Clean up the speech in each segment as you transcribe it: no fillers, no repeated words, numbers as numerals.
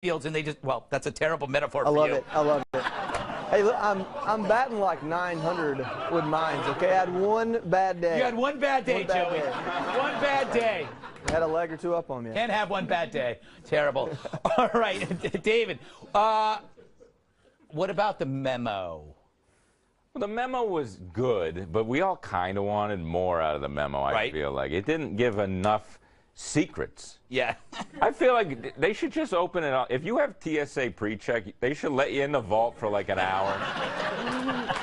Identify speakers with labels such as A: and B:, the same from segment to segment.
A: fields and they just, well, that's a terrible metaphor for
B: I love
A: you.
B: it. I love it. Hey, look, I'm batting like 900 with mines, okay? I had one bad day.
A: You had one bad day, Joey. One bad day.
B: I had a leg or two up on me.
A: Can't have one bad day. Terrible. All right, David, what about the memo?
C: Well, the memo was good, but we all kind of wanted more out of the memo, I feel like. It didn't give enough secrets.
A: Yeah.
C: I feel like they should just open it up. If you have TSA pre-check, they should let you in the vault for like an hour.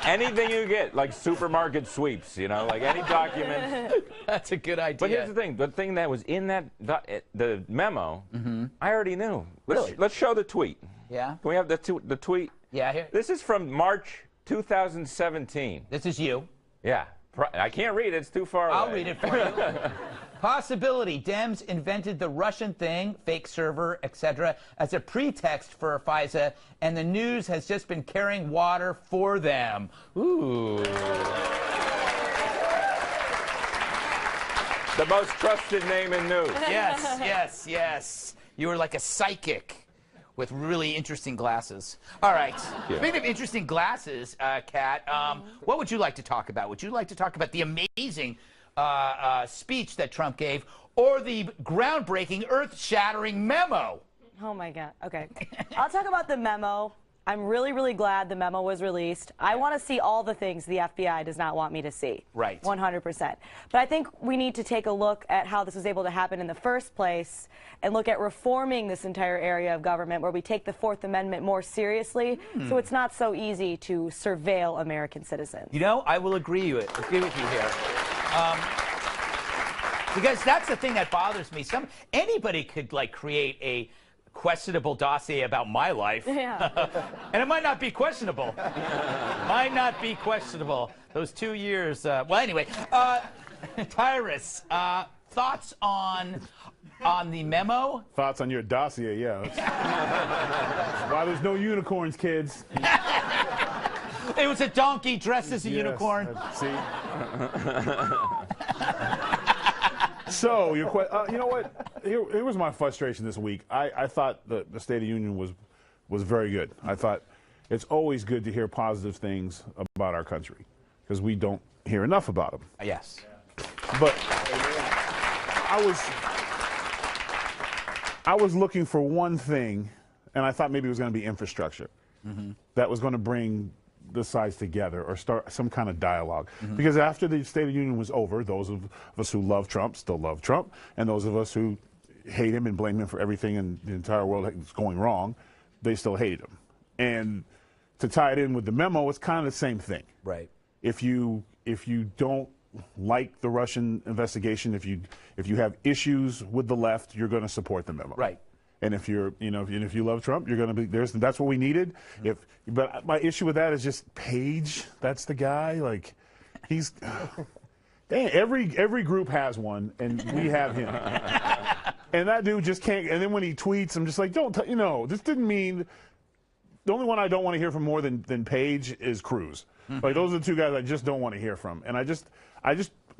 C: Anything you get, like supermarket sweeps, you know, like any document.
A: That's a good idea.
C: But here's the thing that was in that the memo, I already knew. Let's show the tweet.
A: Yeah.
C: Can we have the tweet?
A: Yeah, here.
C: This is from March 2017.
A: This is you.
C: Yeah. I can't read it. It's too far away.
A: I'll read it for you. Possibility. Dems invented the Russian thing, fake server, etc., as a pretext for FISA, and the news has just been carrying water for them. Ooh.
C: The most trusted name in news.
A: Yes, yes, yes. You were like a psychic with really interesting glasses. All right. Yeah. Speaking of interesting glasses, Kat, what would you like to talk about? Would you like to talk about the amazing speech that Trump gave, or the groundbreaking, earth-shattering memo?
D: Oh, my God. Okay. I'll talk about the memo. I'm really, really glad the memo was released. I want to see all the things the FBI does not want me to see.
A: Right.
D: 100%. But I think we need to take a look at how this was able to happen in the first place and look at reforming this entire area of government where we take the Fourth Amendment more seriously so it's not so easy to surveil American citizens.
A: You know, I will agree with you here. Because that's the thing that bothers me. Anybody could, like, create a questionable dossier about my life.
D: Yeah.
A: And it might not be questionable. Might not be questionable. Those 2 years. Well, anyway, Tyrus, thoughts on the memo?
E: Thoughts on your dossier, yeah. Why there's no unicorns, kids.
A: It was a donkey dressed as a unicorn.
E: See? So, you know what? Here was my frustration this week. I thought the State of the Union was very good. I thought it's always good to hear positive things about our country because we don't hear enough about them.
A: Yes.
E: But I was looking for one thing, and I thought maybe it was going to be infrastructure that was going to bring the sides together or start some kind of dialogue. Because after the State of the Union was over, those of us who love Trump still love Trump, and those of us who hate him and blame him for everything in the entire world that's going wrong, they still hated him. And to tie it in with the memo, it's kind of the same thing.
A: Right.
E: If you don't like the Russian investigation, if you have issues with the left, you're going to support the memo.
A: Right.
E: And if you're, if you love Trump, you're going to be that's what we needed. But my issue with that is just Page. That's the guy. Like, he's every group has one, and we have him. And that dude just can't. And then when he tweets, I'm just like, this didn't mean. The only one I don't want to hear from more than Page is Cruz. Like, those are the two guys I just don't want to hear from. And I just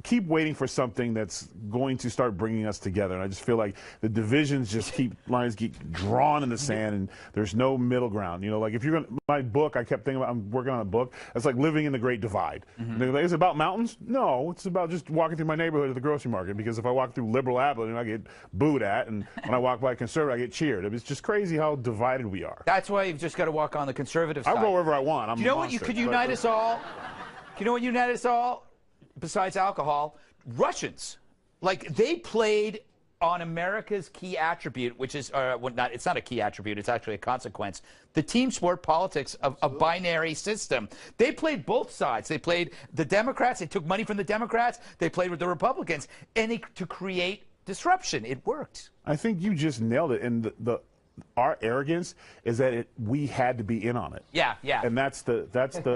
E: keep waiting for something that's going to start bringing us together. And I just feel like the divisions just lines keep drawn in the sand, and there's no middle ground. You know, like if you're going my book, I kept thinking about, I'm working on a book. It's like living in the Great Divide. Like, is it about mountains? No, it's about just walking through my neighborhood at the grocery market, because if I walk through Liberal Avenue, I get booed at, and when I walk by Conservative, I get cheered. It's just crazy how divided we are.
A: That's why you've just got to walk on the conservative side.
E: I'll go wherever I want.
A: Do you know what could unite us all? You know what united us all? Besides alcohol, Russians. Like, they played on America's key attribute, which is, it's not a key attribute, it's actually a consequence, the team sport politics of a binary system. They played both sides. They played the Democrats, they took money from the Democrats, they played with the Republicans, and to create disruption. It worked.
E: I think you just nailed it, and our arrogance is that we had to be in on it.
A: Yeah, yeah.
E: And that's the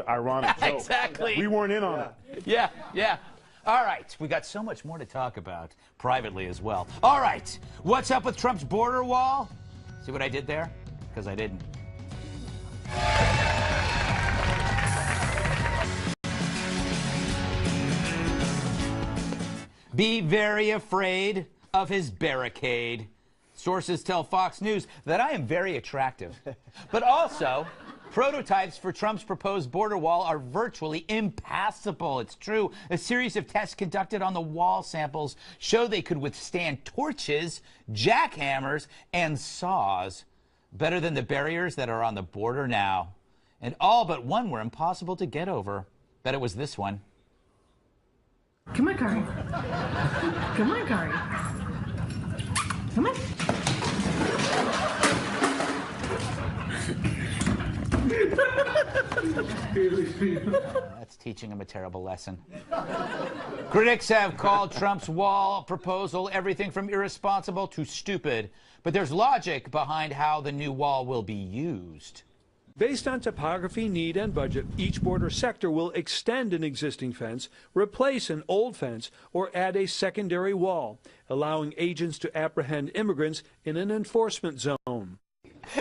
E: ironic joke.
A: Exactly.
E: We weren't in on
A: it. Yeah, yeah. All right, we got so much more to talk about privately as well. All right, what's up with Trump's border wall? See what I did there? Because I didn't. Be very afraid of his barricade. Sources tell Fox News that I am very attractive. But also, prototypes for Trump's proposed border wall are virtually impassable. It's true. A series of tests conducted on the wall samples show they could withstand torches, jackhammers, and saws better than the barriers that are on the border now. And all but one were impossible to get over. Bet it was this one.
F: Come on, Kari. Come on, Kari. Come on.
A: That's teaching him a terrible lesson. Critics have called Trump's wall proposal everything from irresponsible to stupid. But there's logic behind how the new wall will be used.
G: Based on topography, need, and budget, each border sector will extend an existing fence, replace an old fence, or add a secondary wall, allowing agents to apprehend immigrants in an enforcement zone.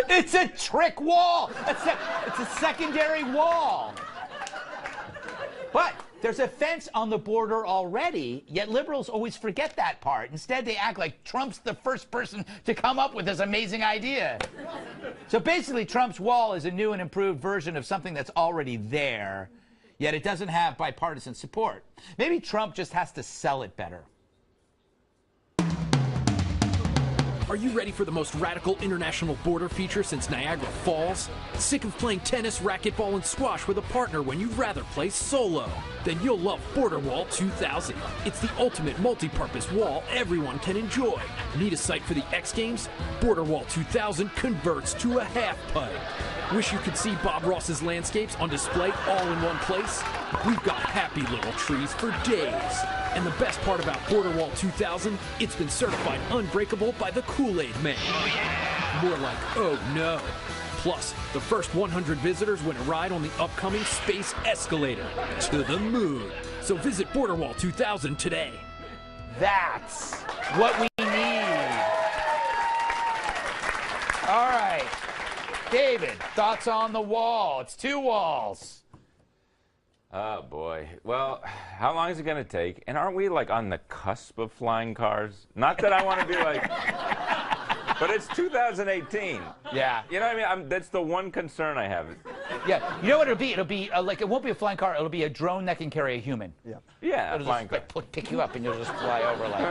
A: It's a trick wall! It's a secondary wall! But there's a fence on the border already, yet liberals always forget that part. Instead, they act like Trump's the first person to come up with this amazing idea. So basically, Trump's wall is a new and improved version of something that's already there, yet it doesn't have bipartisan support. Maybe Trump just has to sell it better.
H: Are you ready for the most radical international border feature since Niagara Falls? Sick of playing tennis, racquetball, and squash with a partner when you'd rather play solo? Then you'll love Border Wall 2000. It's the ultimate multi-purpose wall everyone can enjoy. Need a site for the X Games? Border Wall 2000 converts to a half pipe. Wish you could see Bob Ross's landscapes on display all in one place? We've got happy little trees for days. And the best part about Border Wall 2000, it's been certified unbreakable by the Kool-Aid Man. More like, oh no. Plus, the first 100 visitors win a ride on the upcoming Space Escalator to the moon. So visit Border Wall 2000 today.
A: That's what we need. All right. David, thoughts on the wall? It's two walls.
C: Oh, boy. Well, how long is it going to take? And aren't we, like, on the cusp of flying cars? Not that I want to be like... But it's 2018.
A: Yeah.
C: You know what I mean? That's the one concern I have.
A: Yeah. You know what it'll be? It'll be like, it won't be a flying car. It'll be a drone that can carry a human.
B: Yeah.
C: Yeah,
A: It'll
C: flying
A: just
C: car.
A: like, pick you up and you'll just fly over like...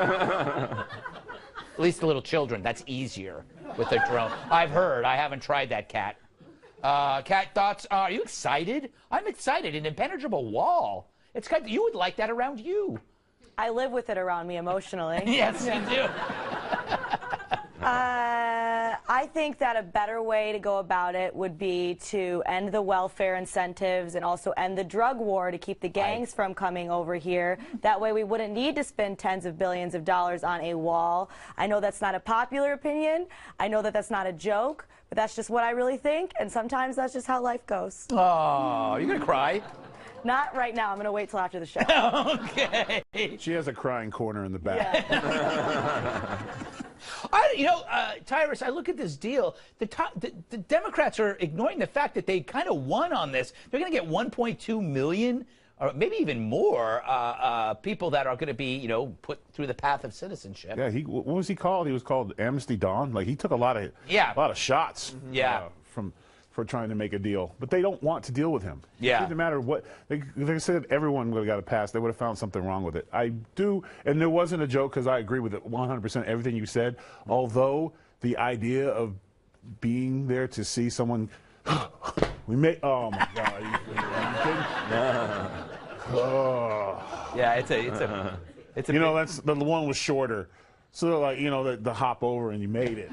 A: At least the little children. That's easier with a drone. I've heard. I haven't tried that, Kat. Kat, thoughts? Are you excited? I'm excited. An impenetrable wall. It's kind of, you would like that around you.
D: I live with it around me emotionally.
A: Yes, you do.
D: I think that a better way to go about it would be to end the welfare incentives and also end the drug war to keep the gangs from coming over here. That way we wouldn't need to spend tens of billions of dollars on a wall. I know that's not a popular opinion. I know that that's not a joke, but that's just what I really think, and sometimes that's just how life goes.
A: Oh, you're going to cry?
D: Not right now. I'm going to wait till after the show.
A: Okay.
E: She has a crying corner in the back.
D: Yeah.
A: Tyrus, I look at this deal. The Democrats are ignoring the fact that they kind of won on this. They're going to get 1.2 million, or maybe even more, people that are going to be, put through the path of citizenship.
E: Yeah, what was he called? He was called Amnesty Dawn. Like, he took a lot of shots.
A: Yeah.
E: For trying to make a deal, but they don't want to deal with him.
A: Yeah.
E: It doesn't matter what they said. Everyone would have got a pass. They would have found something wrong with it. I do, and there wasn't a joke because I agree with it 100%. Everything you said. Although the idea of being there to see someone, we made. Oh my God! Are you kidding? Oh.
A: Yeah, it's a.
E: That's the one was shorter, so like the hop over and you made it.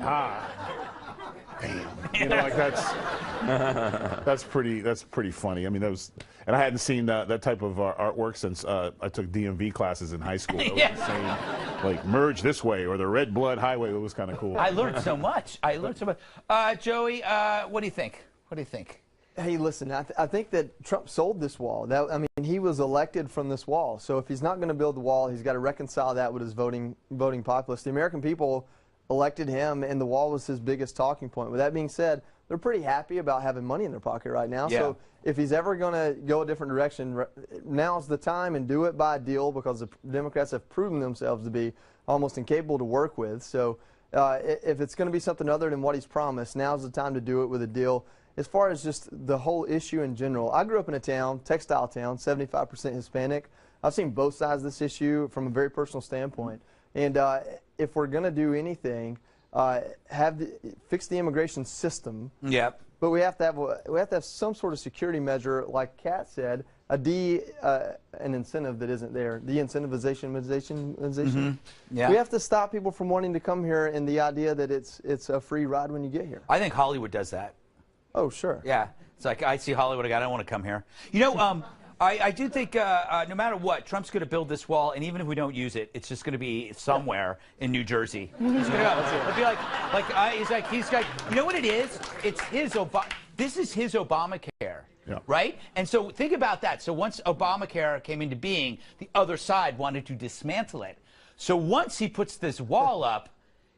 E: Damn. That's pretty funny. I mean, and I hadn't seen that type of artwork since I took DMV classes in high school.
A: Yeah.
E: Saying, like, merge this way or the Red Blood Highway. It was kind of cool.
A: I learned so much. Joey, what do you think?
B: Hey, listen, I think that Trump sold this wall. He was elected from this wall. So if he's not going to build the wall, he's got to reconcile that with his voting populace. The American people elected him, and the wall was his biggest talking point. With that being said, they're pretty happy about having money in their pocket right now.
A: Yeah.
B: So if he's ever going to go a different direction, now's the time, and do it by deal, because the Democrats have proven themselves to be almost incapable to work with. So If it's going to be something other than what he's promised, now's the time to do it with a deal. As far as just the whole issue in general, I grew up in a town, textile town, 75% Hispanic. I've seen both sides of this issue from a very personal standpoint. And if we're going to do anything, fix the immigration system.
A: Yep.
B: But we have to have some sort of security measure, like Kat said, an incentive that isn't there. De-incentivization.
A: Yeah.
B: We have to stop people from wanting to come here, and the idea that it's a free ride when you get here.
A: I think Hollywood does that.
B: Oh, sure.
A: Yeah. It's like, I see Hollywood, I don't want to come here. You know, I do think no matter what, Trump's going to build this wall, and even if we don't use it, it's just going to be somewhere in New Jersey. It's going to go. It'll be he's like, you know what it is? It's this is his Obamacare.
E: Yeah.
A: Right? And so think about that. So once Obamacare came into being, the other side wanted to dismantle it. So once he puts this wall up,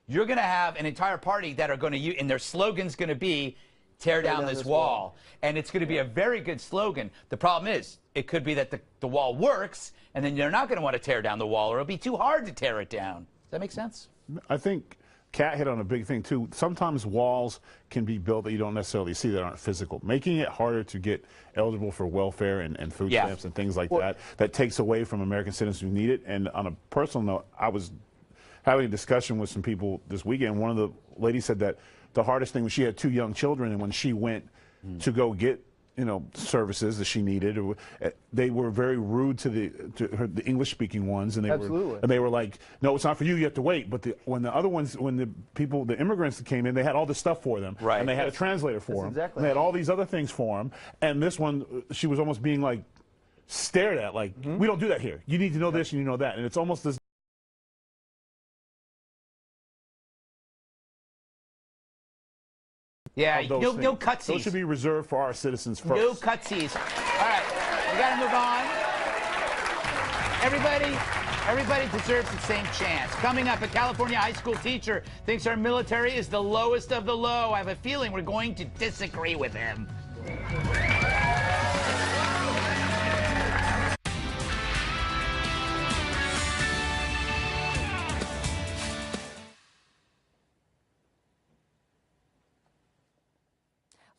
A: you're going to have an entire party that are going to use, and their slogan's going to be, tear down this wall. And it's going to be a very good slogan. The problem is, it could be that the wall works, and then you're not going to want to tear down the wall, or it'll be too hard to tear it down. Does that make sense?
E: I think Kat hit on a big thing, too. Sometimes walls can be built that you don't necessarily see that aren't physical. Making it harder to get eligible for welfare and food stamps and things like that takes away from American citizens who need it. And on a personal note, I was having a discussion with some people this weekend. One of the ladies said that the hardest thing was she had 2 young children, and when she went to go get services that she needed, they were very rude to the English-speaking ones, and they were like, "No, it's not for you. You have to wait." But when the immigrants came in, they had all this stuff for them,
A: right?
E: And they had a translator for them.
B: Exactly.
E: And they had all these other things for them. And this one, she was almost being like stared at, like, "We don't do that here. You need to know this and you know that." And it's almost this.
A: Yeah, no cutsies.
E: Those should be reserved for our citizens first.
A: No cutsies. All right, we got to move on. Everybody deserves the same chance. Coming up, a California high school teacher thinks our military is the lowest of the low. I have a feeling we're going to disagree with him.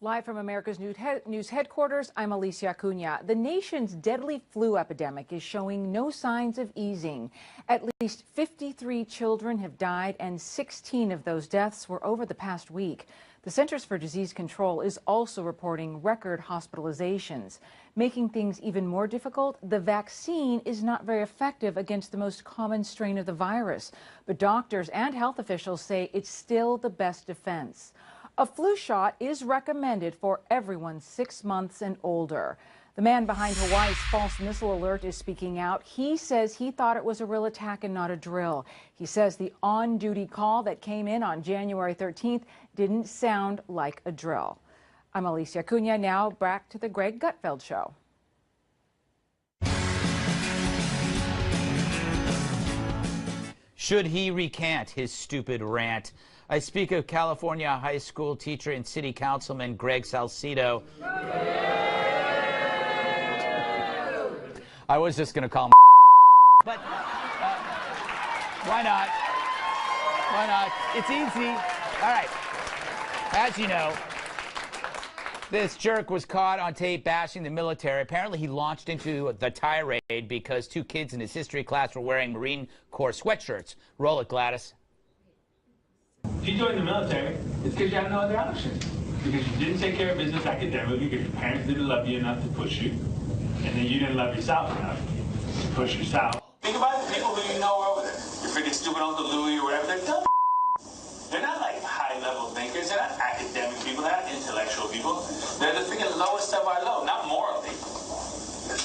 I: Live from America's News headquarters, I'm Alicia Acuna. The nation's deadly flu epidemic is showing no signs of easing. At least 53 children have died, and 16 of those deaths were over the past week. The Centers for Disease Control is also reporting record hospitalizations. Making things even more difficult, the vaccine is not very effective against the most common strain of the virus. But doctors and health officials say it's still the best defense. A flu shot is recommended for everyone 6 months and older. The man behind Hawaii's false missile alert is speaking out. He says he thought it was a real attack and not a drill. He says the on-duty call that came in on January 13th didn't sound like a drill. I'm Alicia Acuna. Now back to the Greg Gutfeld Show.
A: Should he recant his stupid rant? I speak of California high school teacher and city councilman Greg Salcido. I was just going to call him, but why not? Why not? It's easy. All right. As you know, this jerk was caught on tape bashing the military. Apparently, he launched into the tirade because 2 kids in his history class were wearing Marine Corps sweatshirts. Roll it, Gladys.
J: You joined the military, it's because you have no other option. Because you didn't take care of business academically, because your parents didn't love you enough to push you, and then you didn't love yourself enough to push yourself. Think about the people who you know over there. Your freaking stupid Uncle Louie or whatever, they're dumb. They're not like high-level thinkers. They're not academic people. They're not intellectual people. They're the freaking lowest of our low, not morally.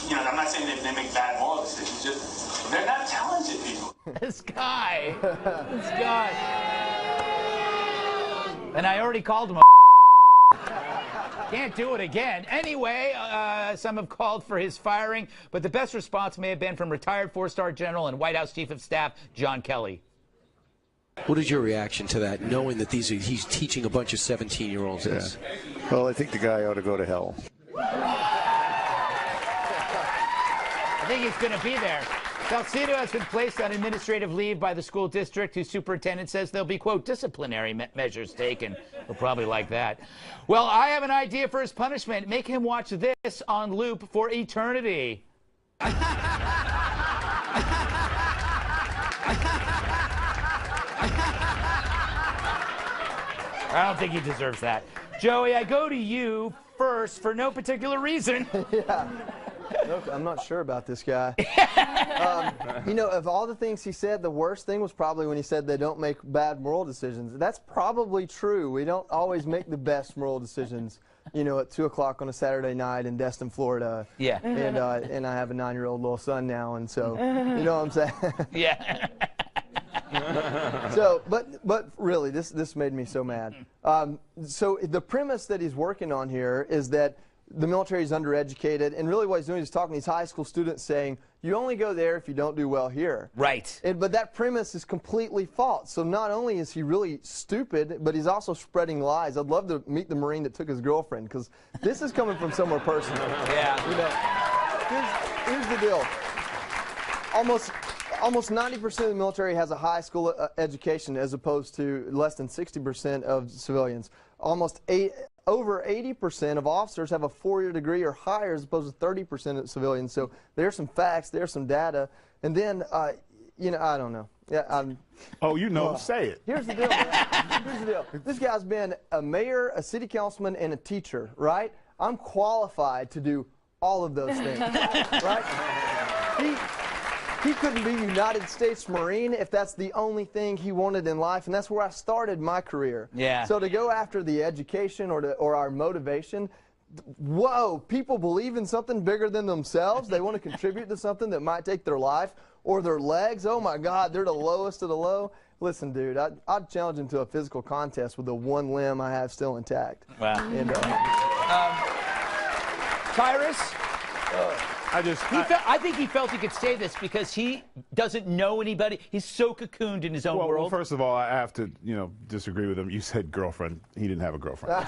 J: You know, I'm not saying they make bad moral decisions, just they're not talented people.
A: This guy. And I already called him a Can't do it again. Anyway, some have called for his firing, but the best response may have been from retired 4-star general and White House Chief of Staff John Kelly.
K: What is your reaction to that, knowing that he's teaching a bunch of 17-year-olds this?
L: Well, I think the guy ought to go to hell.
A: I think he's going to be there. Salcido has been placed on administrative leave by the school district, whose superintendent says there'll be, quote, disciplinary measures taken. He'll probably like that. Well, I have an idea for his punishment. Make him watch this on loop for eternity. I don't think he deserves that. Joey, I go to you first for no particular reason.
B: Yeah. Look, I'm not sure about this guy. You know, of all the things he said, the worst thing was probably when he said they don't make bad moral decisions. That's probably true. We don't always make the best moral decisions, you know, at 2 o'clock on a Saturday night in Destin, Florida. Yeah. And I have a 9-year-old little son now, and so, you know what I'm saying?
A: Yeah.
B: So, but really, this made me so mad. So the premise that he's working on here is that the military is undereducated, and really what he's doing is talking to these high school students saying, you only go there if you don't do well here.
A: Right.
B: But that premise is completely false. So not only is he really stupid, but he's also spreading lies. I'd love to meet the Marine that took his girlfriend, because this is coming from somewhere personal.
A: Yeah.
B: You know, here's the deal. Almost 90% of the military has a high school education, as opposed to less than 60% of civilians. Over 80% of officers have a 4-year degree or higher, as opposed to 30% of civilians. So there's some facts, there's some data, and then you know, I don't know. Yeah.
E: Oh, you know, say it.
B: Here's the deal. Man. Here's the deal. This guy's been a mayor, a city councilman, and a teacher, right? I'm qualified to do all of those things, right? He couldn't be United States Marine if that's the only thing he wanted in life, and that's where I started my career.
A: Yeah.
B: So to go after the education or our motivation, whoa, people believe in something bigger than themselves. They want to contribute to something that might take their life or their legs. Oh my God, they're the lowest of the low. Listen, dude, I'd challenge him to a physical contest with the one limb I have still intact.
A: Wow.
B: And,
A: Tyrus?
E: I
A: think he felt he could say this because he doesn't know anybody. He's so cocooned in his own world.
E: Well, first of all, I have to, you know, disagree with him. You said girlfriend. He didn't have a girlfriend.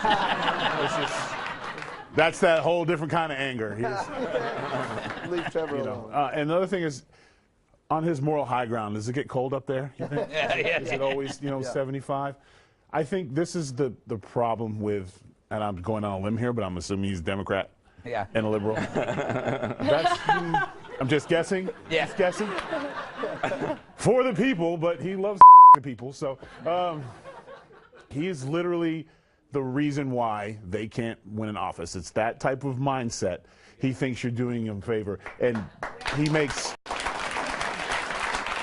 E: That's that whole different kind of anger.
B: Leave Trevor alone.
E: And the other thing is, on his moral high ground, does it get cold up there? You think? Is it always, you know, 75? I think this is the problem with, and I'm going on a limb here, but I'm assuming he's Democrat.
A: Yeah.
E: And a liberal. I'm just guessing.
A: Yeah.
E: Just guessing. For the people, but he loves the people. So he is literally the reason why they can't win an office. It's that type of mindset. He thinks you're doing him a favor. And he makes,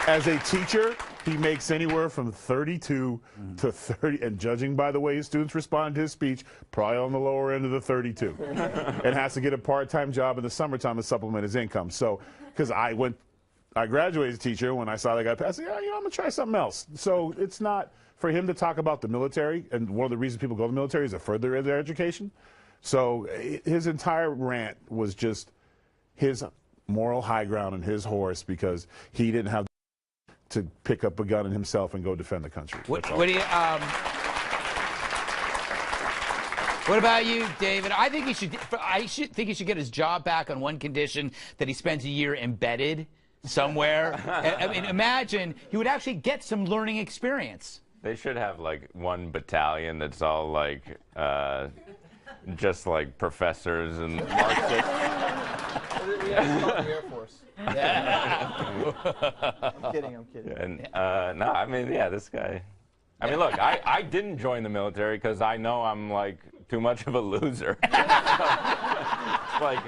E: as a teacher, he makes anywhere from 32 to 30, and judging by the way his students respond to his speech, probably on the lower end of the 32. And has to get a part-time job in the summertime to supplement his income. So, because I graduated as a teacher, when I saw that guy pass, yeah, you know, I'm going to try something else. So it's not for him to talk about the military, and one of the reasons people go to the military is to further their education. So his entire rant was just his moral high ground and his horse, because he didn't have to pick up a gun and himself and go defend the country.
A: What about you, David? I think he should get his job back on one condition: that he spends a year embedded somewhere. I mean, imagine he would actually get some learning experience.
C: They should have like one battalion that's all like just like professors and Marxists.
B: The Air Force. I'm kidding.
C: And no, I mean, yeah, this guy. I mean, look, I didn't join the military because I know I'm like too much of a loser. Like,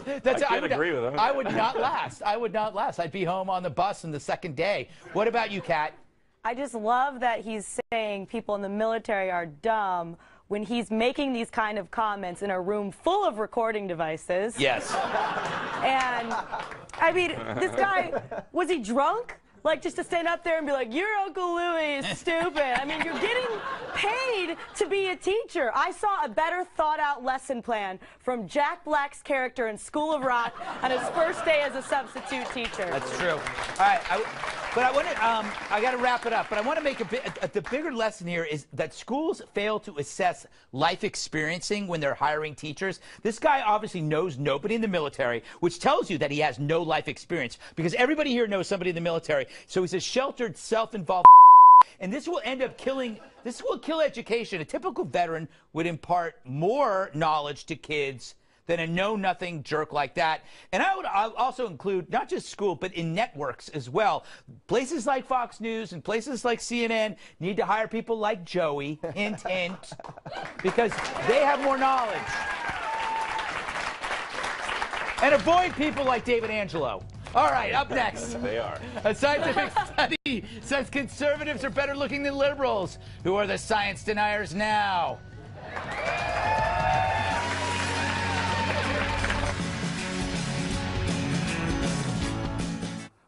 C: I can't agree with him.
A: I would not last. I'd be home on the bus on the second day. What about you, Kat?
D: I just love that he's saying people in the military are dumb when he's making these kind of comments in a room full of recording devices.
A: Yes.
D: And, I mean, this guy, was he drunk? Like, just to stand up there and be like, your Uncle Louie is stupid. I mean, you're getting paid to be a teacher. I saw a better thought-out lesson plan from Jack Black's character in School of Rock on his first day as a substitute teacher.
A: That's true. All right. But I want to, I got to wrap it up, but I want to make the bigger lesson here is that schools fail to assess life experiencing when they're hiring teachers. This guy obviously knows nobody in the military, which tells you that he has no life experience, because everybody here knows somebody in the military. So he's a sheltered, self-involved, and this will end up killing, this will kill education. A typical veteran would impart more knowledge to kids than a know-nothing jerk like that. And I'll also include not just school, but in networks as well. Places like Fox News and places like CNN need to hire people like Joey, hint, hint, because they have more knowledge. And avoid people like David Angelo. All right, up next.
C: They are.
A: A scientific study says conservatives are better looking than liberals. Who are the science deniers now?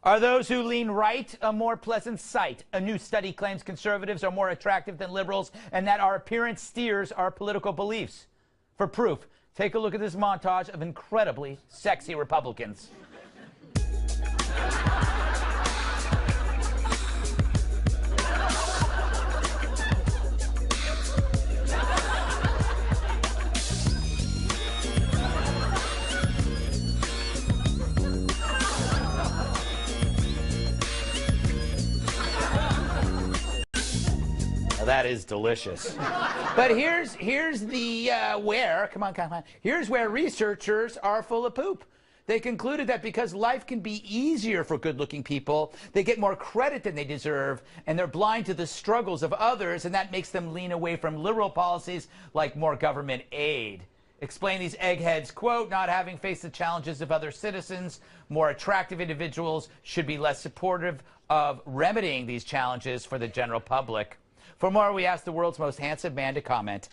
A: Are those who lean right a more pleasant sight? A new study claims conservatives are more attractive than liberals and that our appearance steers our political beliefs. For proof, take a look at this montage of incredibly sexy Republicans. That is delicious. But here's the where, come on. Here's where researchers are full of poop. They concluded that because life can be easier for good-looking people, they get more credit than they deserve, and they're blind to the struggles of others, and that makes them lean away from liberal policies like more government aid. Explain these eggheads, quote, not having faced the challenges of other citizens, more attractive individuals should be less supportive of remedying these challenges for the general public. For more, we asked the world's most handsome man to comment.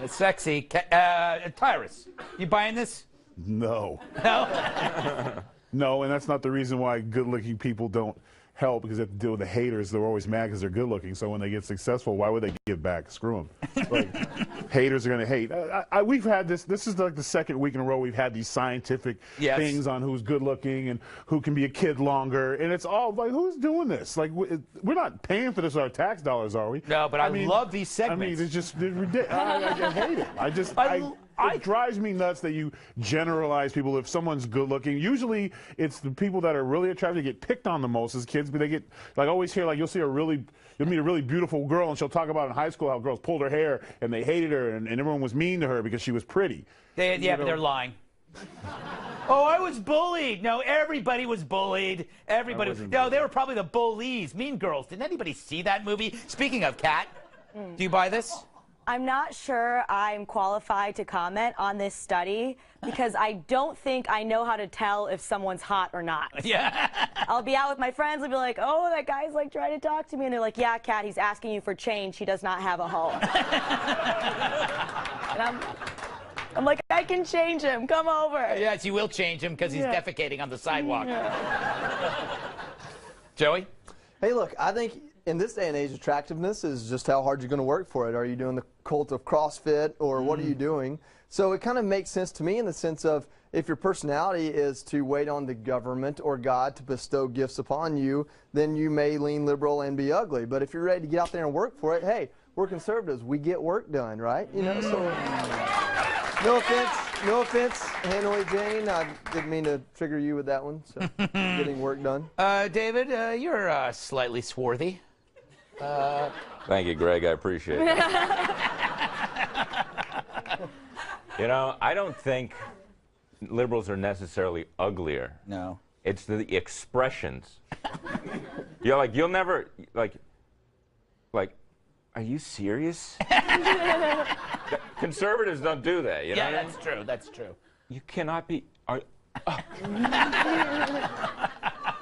A: It's sexy. Tyrus, you buying this?
E: No.
A: No?
E: No, and that's not the reason why good-looking people don't help, because they have to deal with the haters. They're always mad because they're good-looking. So when they get successful, why would they give back? Screw them. Like, haters are going to hate. We've had this. This is like the second week in a row we've had these scientific things on who's good-looking and who can be a kid longer. And it's all like, who's doing this? Like, we're not paying for this with our tax dollars, are we?
A: No, but I mean, love these segments.
E: I mean, it's just ridiculous. I hate it. It drives me nuts that you generalize people. If someone's good looking, usually it's the people that are really attractive that get picked on the most as kids, but they get, like, always hear, like, you'll meet a really beautiful girl and she'll talk about in high school how girls pulled her hair and they hated her and everyone was mean to her because she was pretty.
A: But they're lying. Oh, I was bullied. No, everybody was bullied. Everybody was. No, they were probably the bullies. Mean Girls. Didn't anybody see that movie? Speaking of, Kat, do you buy this?
D: I'm not sure I'm qualified to comment on this study because I don't think I know how to tell if someone's hot or not.
A: Yeah.
D: I'll be out with my friends and be like, oh, that guy's like trying to talk to me. And they're like, yeah, Kat, he's asking you for change. He does not have a home. And I'm like, I can change him. Come over.
A: Yes, you will change him because he's defecating on the sidewalk. Joey?
B: Hey, look, I think in this day and age, attractiveness is just how hard you're going to work for it. Are you doing the cult of CrossFit, or what are you doing? So it kind of makes sense to me in the sense of if your personality is to wait on the government or God to bestow gifts upon you, then you may lean liberal and be ugly. But if you're ready to get out there and work for it, hey, we're conservatives. We get work done, right? You know, so no offense, Hanoi Jane. I didn't mean to trigger you with that one. So getting work done.
A: David, you're slightly swarthy.
C: Thank you, Greg. I appreciate it. You know, I don't think liberals are necessarily uglier.
A: No.
C: It's the expressions. You'll never, like, are you serious? Conservatives don't do that, you know?
A: Yeah, that's true. That's true.
C: You cannot be.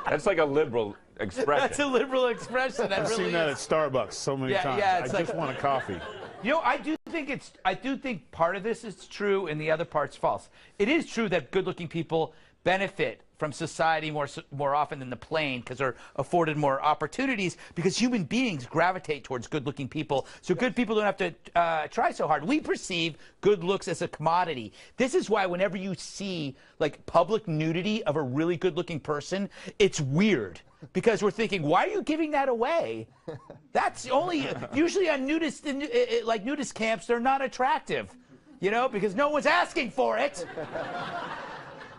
C: That's like a liberal expression.
A: That's a liberal expression.
E: I've seen that at Starbucks so many times.
A: Yeah,
E: I just want a coffee.
A: You know, I do think part of this is true and the other part's false. It is true that good-looking people benefit from from society more often than the plane because they're afforded more opportunities because human beings gravitate towards good-looking people. So good people don't have to try so hard. We perceive good looks as a commodity. This is why whenever you see like public nudity of a really good-looking person, it's weird. Because we're thinking, why are you giving that away? That's only usually on nudist camps. They're not attractive, you know, because no one's asking for it.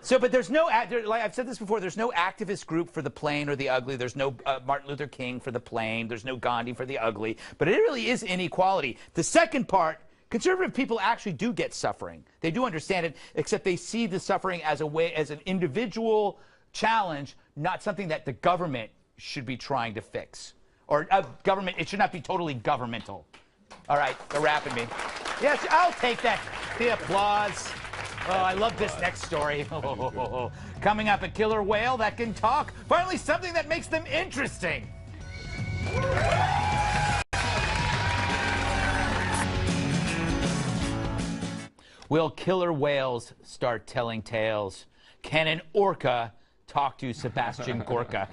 A: So, but there's no, like I've said this before, there's no activist group for the plain or the ugly. There's no Martin Luther King for the plain. There's no Gandhi for the ugly. But it really is inequality. The second part, conservative people actually do get suffering. They do understand it, except they see the suffering as an individual challenge, not something that the government should be trying to fix. Or government, it should not be totally governmental. All right, they're wrapping me. Yes, I'll take that. The applause. Oh, I love this next story. Coming up, a killer whale that can talk. Finally, something that makes them interesting. Will killer whales start telling tales? Can an orca talk to Sebastian Gorka?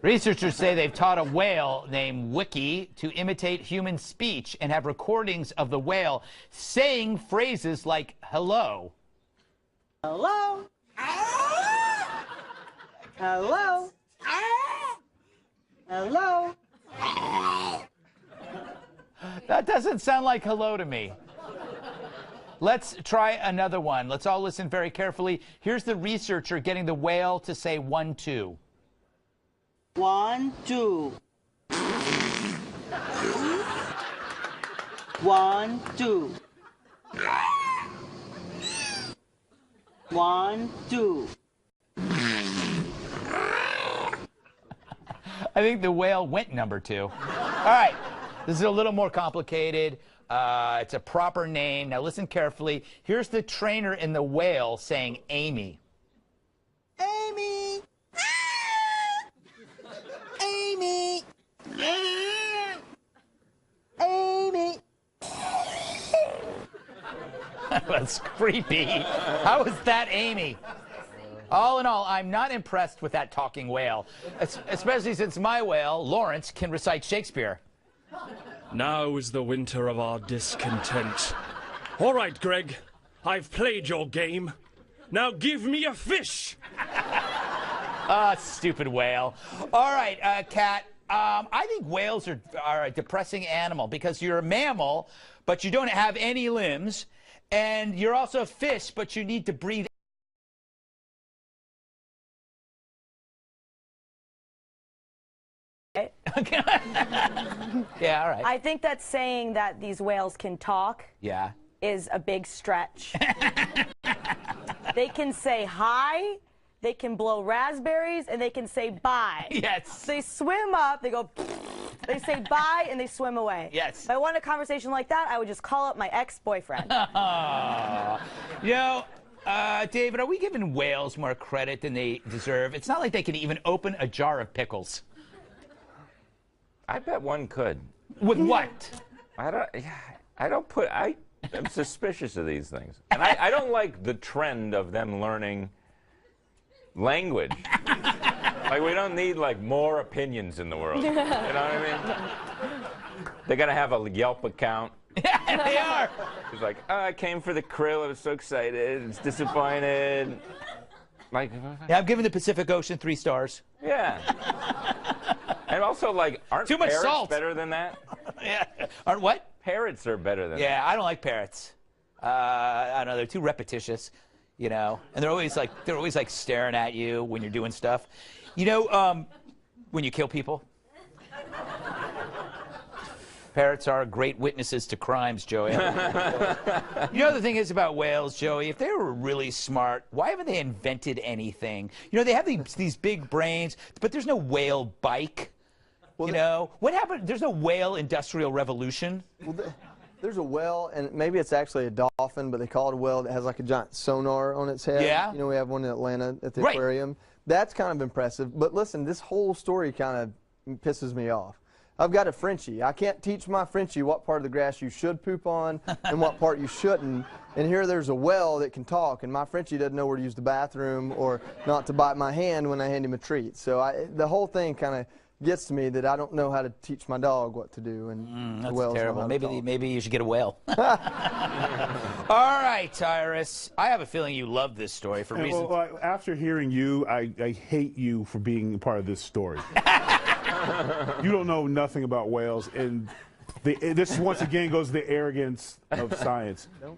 A: Researchers say they've taught a whale named Wiki to imitate human speech and have recordings of the whale saying phrases like hello.
M: Hello. Hello. Hello.
A: That doesn't sound like hello to me. Let's try another one. Let's all listen very carefully. Here's the researcher getting the whale to say 1, 2.
M: 1, 2. 1, 2. 1, 2.
A: I think the whale went number 2. All right, this is a little more complicated. It's a proper name. Now listen carefully. Here's the trainer in the whale saying Amy.
M: Amy. Amy. Amy.
A: That's creepy. How is that Amy? All in all, I'm not impressed with that talking whale, especially since my whale, Lawrence, can recite Shakespeare.
N: Now is the winter of our discontent. All right, Greg, I've played your game. Now give me a fish.
A: Stupid whale. All right, Kat, I think whales are a depressing animal because you're a mammal, but you don't have any limbs, and you're also a fish, but you need to breathe. Yeah, all right.
D: I think that saying that these whales can talk is a big stretch. They can say hi, they can blow raspberries, and they can say bye.
A: Yes.
D: They swim up, they go, they say bye, and they swim away.
A: Yes.
D: If I wanted a conversation like that, I would just call up my ex-boyfriend.
A: You know, David, are we giving whales more credit than they deserve? It's not like they can even open a jar of pickles.
C: I bet one could.
A: With what?
C: I'm suspicious of these things. And I don't like the trend of them learning language. Like, we don't need, like, more opinions in the world. You know what I mean? They're going to have a Yelp account.
A: Yeah, they are.
C: He's like, oh, I came for the krill. I was so excited. It's disappointed. Like,
A: yeah, I'm giving the Pacific Ocean 3 stars.
C: Yeah. And also, like, aren't
A: too much
C: parrots
A: salt
C: better than that?
A: Yeah. Aren't what?
C: Parrots are better than that.
A: Yeah, I don't like parrots. I don't know. They're too repetitious, you know. And they're always like staring at you when you're doing stuff. You know, when you kill people. Parrots are great witnesses to crimes, Joey. You know, the thing is about whales, Joey, if they were really smart, why haven't they invented anything? You know, they have these big brains, but there's no whale bike. Well, you know, what happened? There's no whale industrial revolution.
B: Well, there's a whale, and maybe it's actually a dolphin, but they call it a whale that has like a giant sonar on its head.
A: Yeah.
B: You know, we have one in Atlanta at the aquarium. That's kind of impressive. But listen, this whole story kind of pisses me off. I've got a Frenchie. I can't teach my Frenchie what part of the grass you should poop on and what part you shouldn't. And here there's a whale that can talk, and my Frenchie doesn't know where to use the bathroom or not to bite my hand when I hand him a treat. So the whole thing kind of gets to me that I don't know how to teach my dog what to do, and
A: That's
B: the whales know
A: terrible.
B: how to talk.
A: Maybe you should get a whale. All right, Tyrus. I have a feeling you love this story for reasons.
E: Well, after hearing you, I hate you for being part of this story. You don't know nothing about whales, and this once again goes to the arrogance of science.
B: No.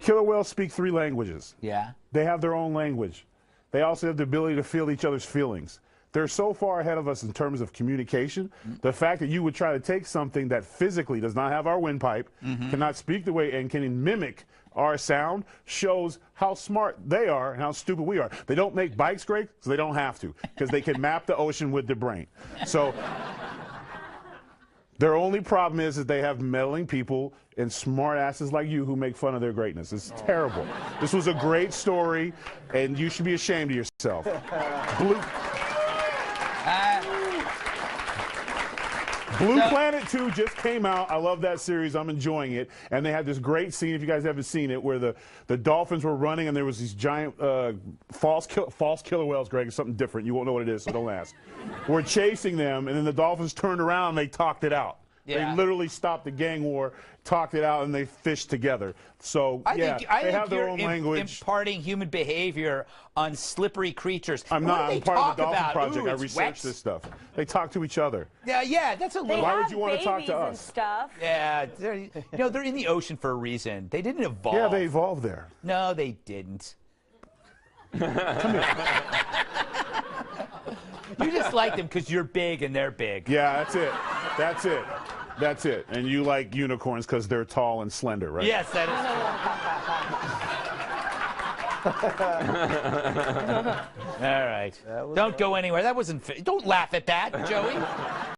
E: Killer whales speak 3 languages.
A: Yeah.
E: They have their own language. They also have the ability to feel each other's feelings. They're so far ahead of us in terms of communication. The fact that you would try to take something that physically does not have our windpipe, cannot speak the way, and can mimic our sound shows how smart they are and how stupid we are. They don't make bikes, Greg, so they don't have to, because they can map the ocean with their brain. So their only problem is that they have meddling people and smart asses like you who make fun of their greatness. It's terrible. This was a great story, and you should be ashamed of yourself. Blue Planet 2 just came out. I love that series. I'm enjoying it. And they had this great scene, if you guys haven't seen it, where the dolphins were running and there was these giant false killer whales, Greg. It's something different. You won't know what it is, so don't ask. We're chasing them, and then the dolphins turned around and they talked it out.
A: Yeah.
E: They literally stopped the gang war, talked it out, and they fished together. So,
A: I
E: yeah,
A: think
E: they have their own
A: you're
E: language.
A: imparting human behavior on slippery creatures.
E: I'm
A: What
E: not.
A: do
E: I'm
A: they
E: part
A: talk
E: of the Dolphin
A: about?
E: Project.
A: Ooh,
E: I
A: it's
E: researched
A: wet.
E: this stuff. They talk to each other.
A: Yeah, that's a little.
E: Why would you want to talk to
D: babies and
E: us?
D: stuff.
A: Yeah, they're in the ocean for a reason. They didn't evolve.
E: Yeah, they evolved there.
A: No, they didn't. You just like them because you're big and they're big.
E: Yeah, that's it. That's it. That's it. And you like unicorns because they're tall and slender, right?
A: Yes, that is. All right. Don't go anywhere. That wasn't. Don't laugh at that, Joey.